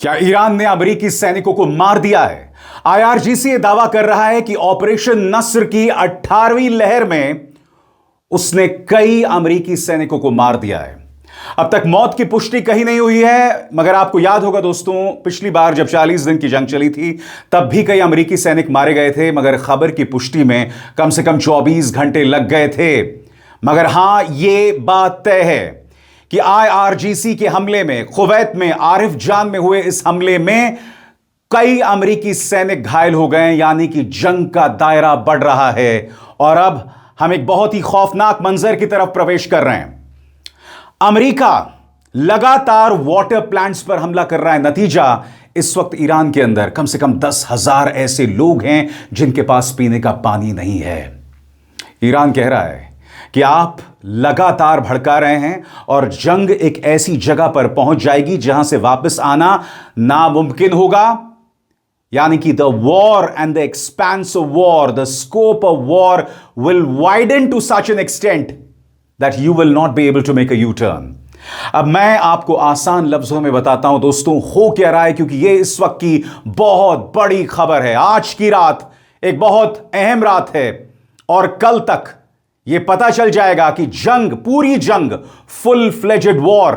क्या ईरान ने अमेरिकी सैनिकों को मार दिया है? आईआरजीसी यह दावा कर रहा है कि ऑपरेशन नस्र की 18वीं लहर में उसने कई अमेरिकी सैनिकों को मार दिया है। अब तक मौत की पुष्टि कहीं नहीं हुई है, मगर आपको याद होगा दोस्तों, पिछली बार जब 40 दिन की जंग चली थी तब भी कई अमेरिकी सैनिक मारे गए थे, मगर खबर की पुष्टि में कम से कम 24 घंटे लग गए थे। मगर हां, यह बात तय है कि आईआरजीसी के हमले में, कुवैत में आरिफ जान में हुए इस हमले में कई अमेरिकी सैनिक घायल हो गए, यानी कि जंग का दायरा बढ़ रहा है। और अब हम एक बहुत ही खौफनाक मंजर की तरफ प्रवेश कर रहे हैं। अमेरिका लगातार वाटर प्लांट्स पर हमला कर रहा है। नतीजा, इस वक्त ईरान के अंदर कम से कम 10,000 ऐसे लोग हैं जिनके पास पीने का पानी नहीं है। ईरान कह रहा है कि आप लगातार भड़का रहे हैं और जंग एक ऐसी जगह पर पहुंच जाएगी जहां से वापस आना नामुमकिन होगा, यानी कि the war and the expense of war, the scope of war will widen to such an extent that you will not be able to make a U turn. अब मैं आपको आसान लफ्जों में बताता हूं दोस्तों हो क्या रहा है, क्योंकि यह इस वक्त की बहुत बड़ी खबर है। आज की रात एक बहुत अहम रात है और कल तक यह पता चल जाएगा कि जंग, पूरी जंग, फुल फ्लेजेड वॉर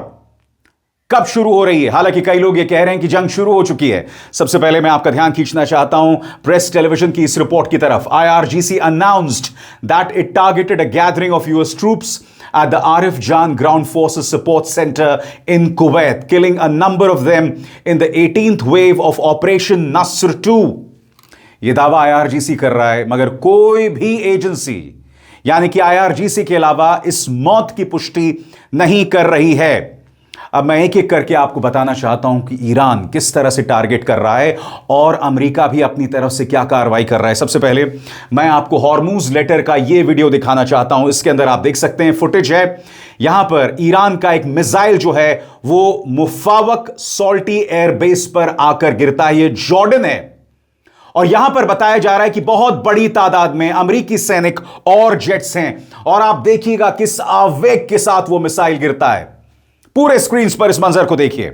कब शुरू हो रही है। हालांकि कई लोग ये कह रहे हैं कि जंग शुरू हो चुकी है। सबसे पहले मैं आपका ध्यान खींचना चाहता हूं प्रेस टेलीविजन की इस रिपोर्ट की तरफ। IRGC announced that it targeted a gathering of US troops at the Arif Jan Ground Forces Support Center in Kuwait, killing a number of them in the 18th wave of Operation Nasr 2. यह दावा IRGC कर रहा है, मगर कोई भी agency यानी कि आईआरजीसी के अलावा इस मौत की पुष्टि नहीं कर रही है। अब मैं एक एक करके आपको बताना चाहता हूं कि ईरान किस तरह से टारगेट कर रहा है और अमेरिका भी अपनी तरफ से क्या कार्रवाई कर रहा है। सबसे पहले मैं आपको हॉर्मूज लेटर का यह वीडियो दिखाना चाहता हूं। इसके अंदर आप देख सकते हैं, फुटेज है। यहां पर ईरान का एक मिसाइल जो है वो मुफावक सॉल्टी एयरबेस पर आकर गिरता है। यह जॉर्डन है और यहां पर बताया जा रहा है कि बहुत बड़ी तादाद में अमेरिकी सैनिक और जेट्स हैं। और आप देखिएगा किस आवेग के साथ वो मिसाइल गिरता है। पूरे स्क्रीन पर इस मंजर को देखिए।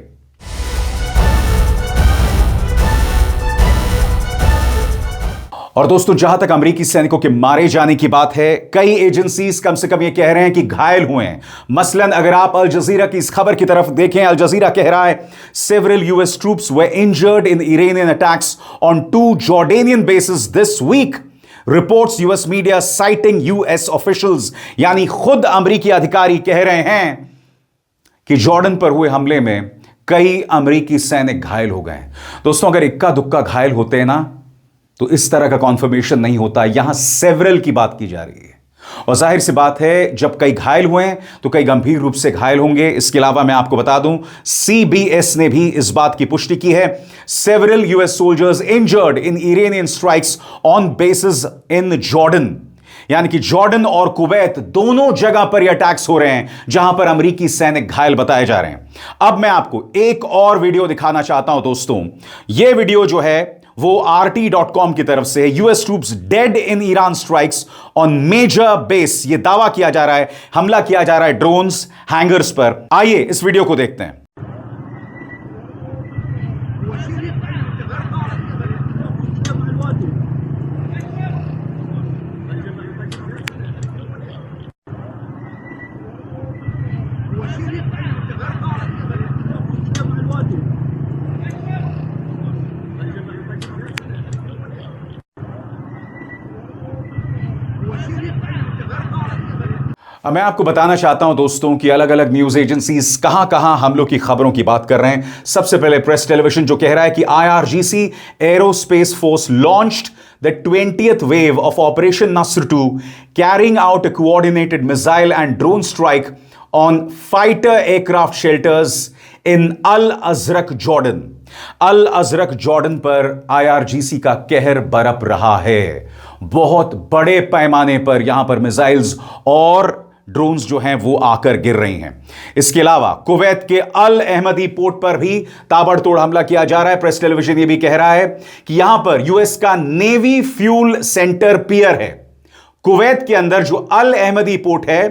और दोस्तों, जहां तक अमेरिकी सैनिकों के मारे जाने की बात है, कई एजेंसीज कम से कम यह कह रहे हैं कि घायल हुए हैं। मसलन अगर आप अल जजीरा की इस खबर की तरफ देखें, अल जजीरा कह रहा है several US troops were injured in Iranian attacks on 2 Jordanian bases this week. Reports US media citing US officials, यानी खुद अमेरिकी अधिकारी कह रहे हैं कि जॉर्डन पर हुए हमले में कई अमेरिकी सैनिक घायल हो गए। दोस्तों, अगर इक्का दुक्का घायल होते हैं ना तो इस तरह का कॉन्फर्मेशन नहीं होता। यहां सेवरल की बात की जा रही है और जाहिर सी बात है, जब कई घायल हुए हैं तो कई गंभीर रूप से घायल होंगे। इसके अलावा मैं आपको बता दूं, सीबीएस ने भी इस बात की पुष्टि की है। Several US soldiers injured in Iranian strikes on bases in Jordan, यानी कि जॉर्डन और कुवैत दोनों जगह पर यह अटैक्स हो रहे हैं जहां पर अमेरिकी सैनिक घायल बताए जा रहे हैं। अब मैं आपको एक और वीडियो दिखाना चाहता हूं दोस्तों। यह वीडियो जो है वो RT.com की तरफ से, US troops dead in Iran strikes on major base. यह दावा किया जा रहा है, हमला किया जा रहा है ड्रोन्स, हैंगर्स पर। आइए इस वीडियो को देखते हैं। अब मैं आपको बताना चाहता हूं दोस्तों कि अलग अलग न्यूज एजेंसीज कहां कहां हमलों की खबरों की बात कर रहे हैं। सबसे पहले प्रेस टेलीविजन जो कह रहा है कि IRGC aerospace force launched the 20th wave of operation Nasr 2, carrying out a coordinated missile and drone strike on fighter aircraft shelters in Al Azraq Jordan. Al Azraq Jordan पर IRGC का कहर बरप रहा है। बहुत बड़े पैमाने पर यहां पर मिसाइल्स और ड्रोन्स जो हैं वो आकर गिर रही हैं। इसके अलावा कुवैत के अल अहमदी पोर्ट पर भी ताबड़तोड़ हमला किया जा रहा है। प्रेस टेलीविजन ये भी कह रहा है कि यहां पर यूएस का नेवी फ्यूल सेंटर पियर है। कुवैत के अंदर जो अल अहमदी पोर्ट है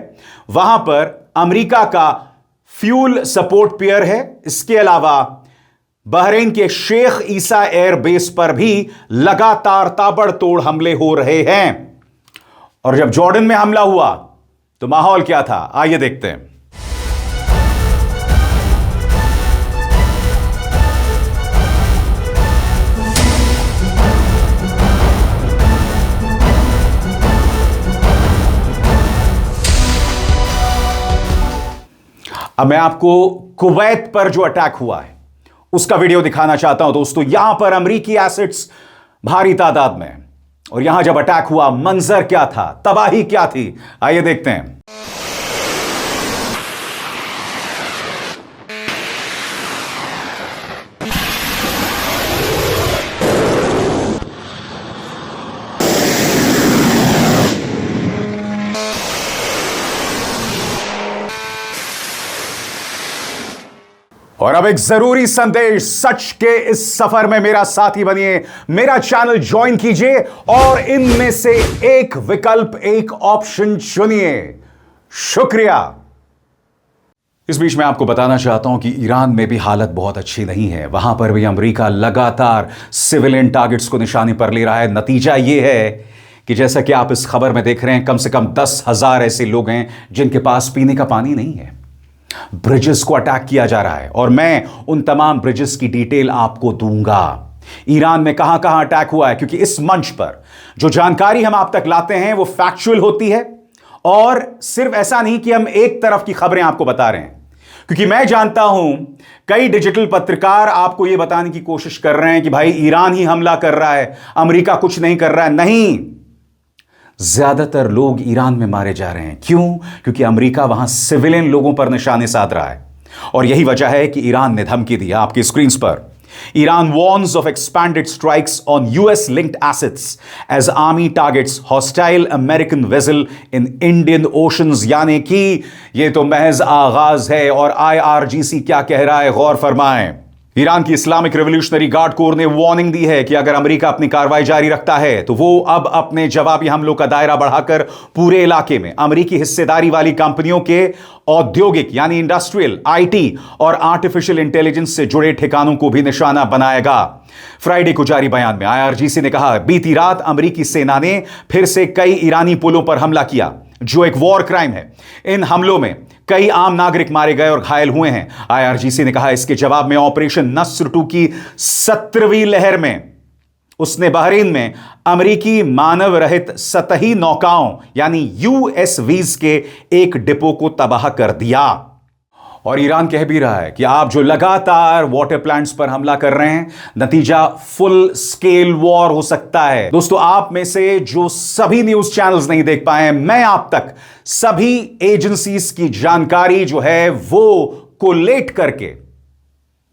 वहां पर अमेरिका का फ्यूल सपोर्ट पियर है। इसके अलावा बहरीन के शेख ईसा एयरबेस पर भी लगातार ताबड़तोड़ हमले हो रहे हैं। और जब जॉर्डन में हमला हुआ तो माहौल क्या था, आइए देखते हैं। अब मैं आपको कुवैत पर जो अटैक हुआ है उसका वीडियो दिखाना चाहता हूं दोस्तों। यहां पर अमेरिकी एसेट्स भारी तादाद में, और यहां जब अटैक हुआ मंजर क्या था, तबाही क्या थी, आइए देखते हैं। और अब एक जरूरी संदेश, सच के इस सफर में मेरा साथी बनिए, मेरा चैनल ज्वाइन कीजिए और इनमें से एक विकल्प, एक ऑप्शन चुनिए। शुक्रिया। इस बीच मैं आपको बताना चाहता हूं कि ईरान में भी हालत बहुत अच्छी नहीं है। वहां पर भी अमेरिका लगातार सिविलियन टारगेट्स को निशाने पर ले रहा है। नतीजा यह है कि जैसा कि आप इस खबर में देख रहे हैं, कम से कम 10,000 ऐसे लोग हैं जिनके पास पीने का पानी नहीं है। ब्रिजेस को अटैक किया जा रहा है और मैं उन तमाम ब्रिजेस की डिटेल आपको दूंगा। ईरान में कहां कहां अटैक हुआ है, क्योंकि इस मंच पर जो जानकारी हम आप तक लाते हैं वो फैक्चुअल होती है, और सिर्फ ऐसा नहीं कि हम एक तरफ की खबरें आपको बता रहे हैं। क्योंकि मैं जानता हूं कई डिजिटल पत्रकार आपको यह बताने की कोशिश कर रहे हैं कि भाई ईरान ही हमला कर रहा है, अमेरिका कुछ नहीं कर रहा है। नहीं, ज्यादातर लोग ईरान में मारे जा रहे हैं। क्यों? क्योंकि अमेरिका वहां सिविलियन लोगों पर निशाने साध रहा है। और यही वजह है कि ईरान ने धमकी दी आपकी स्क्रीन पर। Iran warns of expanded strikes on US linked assets as army targets hostile American vessel in Indian oceans। यानी कि यह तो महज आगाज है, और IRGC क्या कह रहा है, गौर फरमाएं। ईरान की इस्लामिक रेवोल्यूशनरी गार्ड कोर ने वार्निंग दी है कि अगर अमेरिका अपनी कार्रवाई जारी रखता है तो वो अब अपने जवाबी हमलों का दायरा बढ़ाकर पूरे इलाके में अमेरिकी हिस्सेदारी वाली कंपनियों के औद्योगिक यानी इंडस्ट्रियल, IT और आर्टिफिशियल इंटेलिजेंस से जुड़े ठिकानों को भी निशाना बनाएगा। फ्राइडे को जारी बयान में IRGC ने कहा, बीती रात अमेरिकी सेना ने फिर से कई ईरानी पुलों पर हमला किया, जो एक वॉर क्राइम है। इन हमलों में कई आम नागरिक मारे गए और घायल हुए हैं। IRGC ने कहा, इसके जवाब में ऑपरेशन नस्र 2 की 17वीं लहर में उसने बहरीन में अमेरिकी मानव रहित सतही नौकाओं यानी USVs के एक डिपो को तबाह कर दिया। और ईरान कह भी रहा है कि आप जो लगातार वाटर प्लांट्स पर हमला कर रहे हैं, नतीजा फुल स्केल वॉर हो सकता है। दोस्तों, आप में से जो सभी न्यूज चैनल्स नहीं देख पाए, मैं आप तक सभी एजेंसीज की जानकारी जो है वो कोलेट करके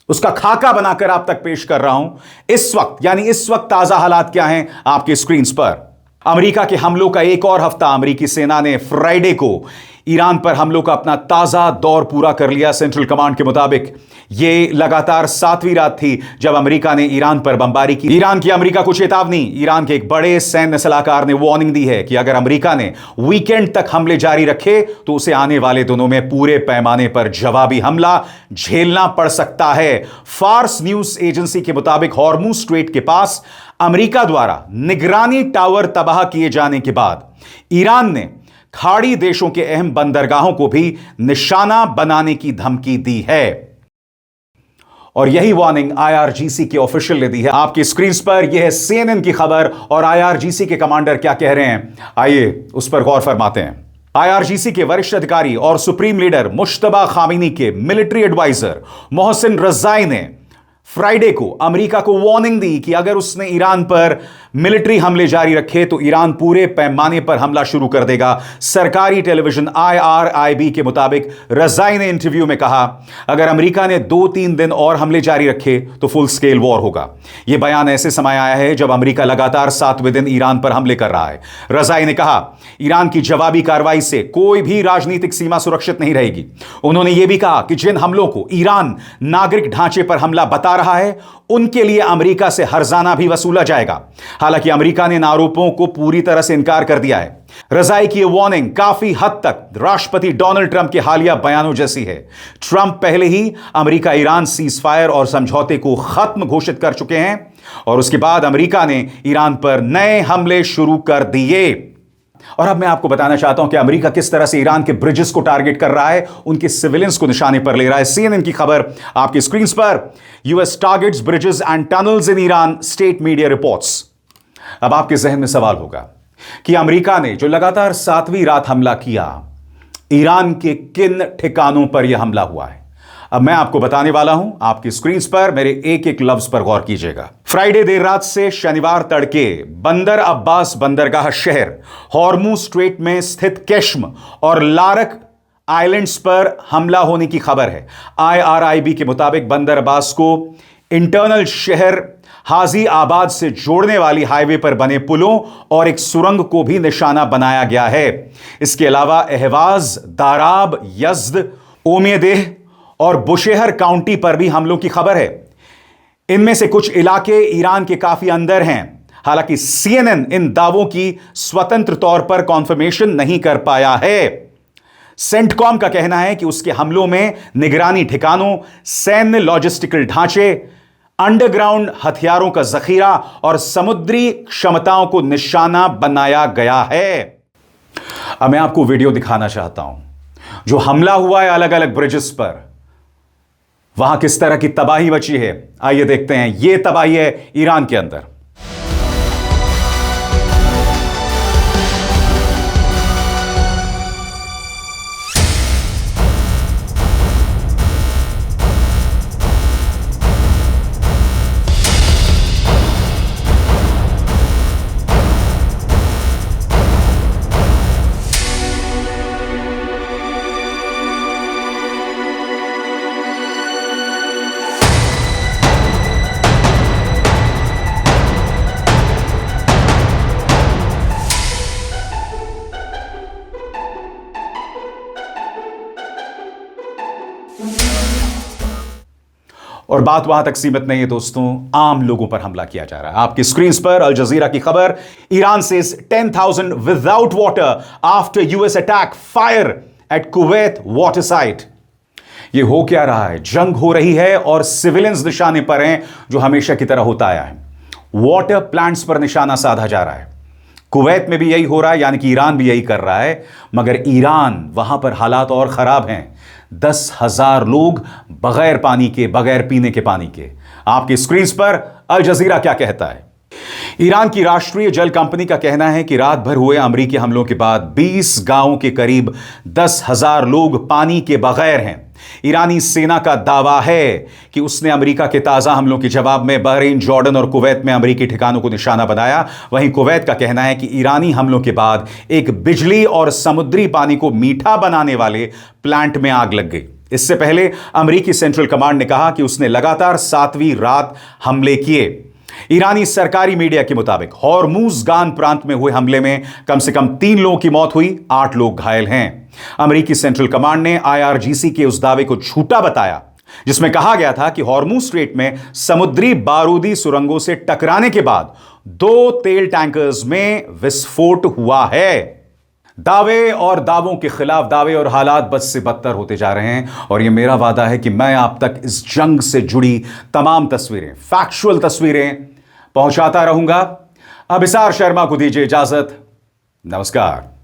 उसका खाका बनाकर आप तक पेश कर रहा हूं इस वक्त। यानी इस वक्त ताजा हालात क्या हैं आपके स्क्रीन पर। अमेरिका के हमलों का एक और हफ्ता, अमेरिकी सेना ने फ्राइडे को ईरान पर हमलों का अपना ताजा दौर पूरा कर लिया। सेंट्रल कमांड के मुताबिक यह लगातार 7वीं रात थी जब अमेरिका ने ईरान पर बमबारी की। ईरान की अमेरिका को चेतावनी। ईरान के एक बड़े सैन्य सलाहकार ने वार्निंग दी है कि अगर अमेरिका ने वीकेंड तक हमले जारी रखे तो उसे आने वाले दिनों में पूरे पैमाने पर जवाबी हमला झेलना पड़ सकता है। फार्स न्यूज एजेंसी के मुताबिक हॉर्मुज स्ट्रेट के पास अमेरिका द्वारा निगरानी टावर तबाह किए जाने के बाद ईरान ने खाड़ी देशों के अहम बंदरगाहों को भी निशाना बनाने की धमकी दी है। और यही वार्निंग IRGC के ऑफिशियल ने दी है। आपकी स्क्रीन पर यह है CNN की खबर, और IRGC के कमांडर क्या कह रहे हैं, आइए उस पर गौर फरमाते हैं। IRGC के वरिष्ठ अधिकारी और सुप्रीम लीडर मुश्तबा खामिनी के मिलिट्री एडवाइजर मोहसिन रजाई ने फ्राइडे को अमेरिका को वार्निंग दी कि अगर उसने ईरान पर मिलिट्री हमले जारी रखे तो ईरान पूरे पैमाने पर हमला शुरू कर देगा। सरकारी टेलीविजन IRIB के मुताबिक रजाई ने इंटरव्यू में कहा, अगर अमेरिका ने 2-3 दिन और हमले जारी रखे तो फुल स्केल वॉर होगा। यह बयान ऐसे समय आया है जब अमेरिका लगातार 7वें दिन ईरान पर हमले कर रहा है। रजाई ने कहा, ईरान की जवाबी कार्रवाई से कोई भी राजनीतिक सीमा सुरक्षित नहीं रहेगी। उन्होंने यह भी कहा कि जिन हमलों को ईरान नागरिक ढांचे पर हमला बता रहा है उनके लिए अमेरिका से हर्जाना भी वसूला जाएगा। हालांकि अमेरिका ने इन आरोपों को पूरी तरह से इनकार कर दिया है। रजाई की यह वार्निंग काफी हद तक राष्ट्रपति डोनाल्ड ट्रंप के हालिया बयानों जैसी है। ट्रंप पहले ही अमेरिका ईरान सीज फायर और समझौते को खत्म घोषित कर चुके हैं और उसके बाद अमेरिका ने ईरान पर नए हमले शुरू कर दिए। और अब मैं आपको बताना चाहता हूं कि अमेरिका किस तरह से ईरान के ब्रिजेस को टारगेट कर रहा है, उनके सिविलियंस को निशाने पर ले रहा है। सीएनएन की खबर आपकी स्क्रीन पर, US targets bridges and tunnels in Iran, state media reports. अब आपके जहन में सवाल होगा कि अमेरिका ने जो लगातार 7वीं रात हमला किया, ईरान के किन ठिकानों पर यह हमला हुआ है। अब मैं आपको बताने वाला हूं, आपकी स्क्रीन पर मेरे एक एक लफ्ज पर गौर कीजिएगा। फ्राइडे देर रात से शनिवार तड़के बंदर अब्बास बंदरगाह शहर, हॉर्मुज स्ट्रेट में स्थित केश्म और लारक आइलैंड्स पर हमला होने की खबर है। IRIB के मुताबिक बंदर अब्बास को इंटरनल शहर हाजी आबाद से जोड़ने वाली हाईवे पर बने पुलों और एक सुरंग को भी निशाना बनाया गया है। इसके अलावा अहवाज, दाराब, यज्द, ओमेदेह और बुशेहर काउंटी पर भी हमलों की खबर है। इनमें से कुछ इलाके ईरान के काफी अंदर हैं। हालांकि CNN इन दावों की स्वतंत्र तौर पर कॉन्फर्मेशन नहीं कर पाया है। सेंटकॉम का कहना है कि उसके हमलों में निगरानी ठिकानों, सैन्य लॉजिस्टिकल ढांचे, अंडरग्राउंड हथियारों का जखीरा और समुद्री क्षमताओं को निशाना बनाया गया है। अब मैं आपको वीडियो दिखाना चाहता हूं जो हमला हुआ है अलग अलग ब्रिजेस पर, वहां किस तरह की तबाही मची है। आइए देखते हैं। यह तबाही है ईरान के अंदर। और बात वहां तक सीमित नहीं है दोस्तों, आम लोगों पर हमला किया जा रहा है। आपकी स्क्रीन पर अल जजीरा की खबर, ईरान से 10,000 without water after US attack fire eight Kuwait water site. यह हो क्या रहा है? जंग हो रही है और सिविलियंस निशाने पर हैं, जो हमेशा की तरह होता आया है। वाटर प्लांट्स पर निशाना साधा जा रहा है। कुवैत में भी यही हो रहा है, यानी कि ईरान भी यही कर रहा है। मगर ईरान, वहां पर हालात और खराब हैं। 10,000 लोग बगैर पानी के, बगैर पीने के पानी के। आपकी स्क्रीन पर अल जजीरा क्या कहता है। ईरान की राष्ट्रीय जल कंपनी का कहना है कि रात भर हुए अमेरिकी हमलों के बाद 20 गांवों के करीब 10,000 लोग पानी के बगैर हैं। ईरानी सेना का दावा है कि उसने अमेरिका के ताजा हमलों के जवाब में बहरीन, जॉर्डन और कुवैत में अमेरिकी ठिकानों को निशाना बनाया। वहीं कुवैत का कहना है कि ईरानी हमलों के बाद एक बिजली और समुद्री पानी को मीठा बनाने वाले प्लांट में आग लग गई। इससे पहले अमेरिकी सेंट्रल कमांड ने कहा कि उसने लगातार 7वीं रात हमले किए। ईरानी सरकारी मीडिया के मुताबिक हॉर्मुज़गान प्रांत में हुए हमले में कम से कम 3 लोगों की मौत हुई, 8 लोग घायल हैं। अमेरिकी सेंट्रल कमांड ने IRGC के उस दावे को झूठा बताया जिसमें कहा गया था कि हॉर्मुज स्ट्रेट में समुद्री बारूदी सुरंगों से टकराने के बाद 2 तेल टैंकर्स में विस्फोट हुआ है। दावे और दावों के खिलाफ दावे और हालात बद से बदतर होते जा रहे हैं और यह मेरा वादा है कि मैं आप तक इस जंग से जुड़ी तमाम तस्वीरें, फैक्चुअल तस्वीरें पहुंचाता रहूंगा। अब इसार शर्मा को दीजिए इजाजत। नमस्कार।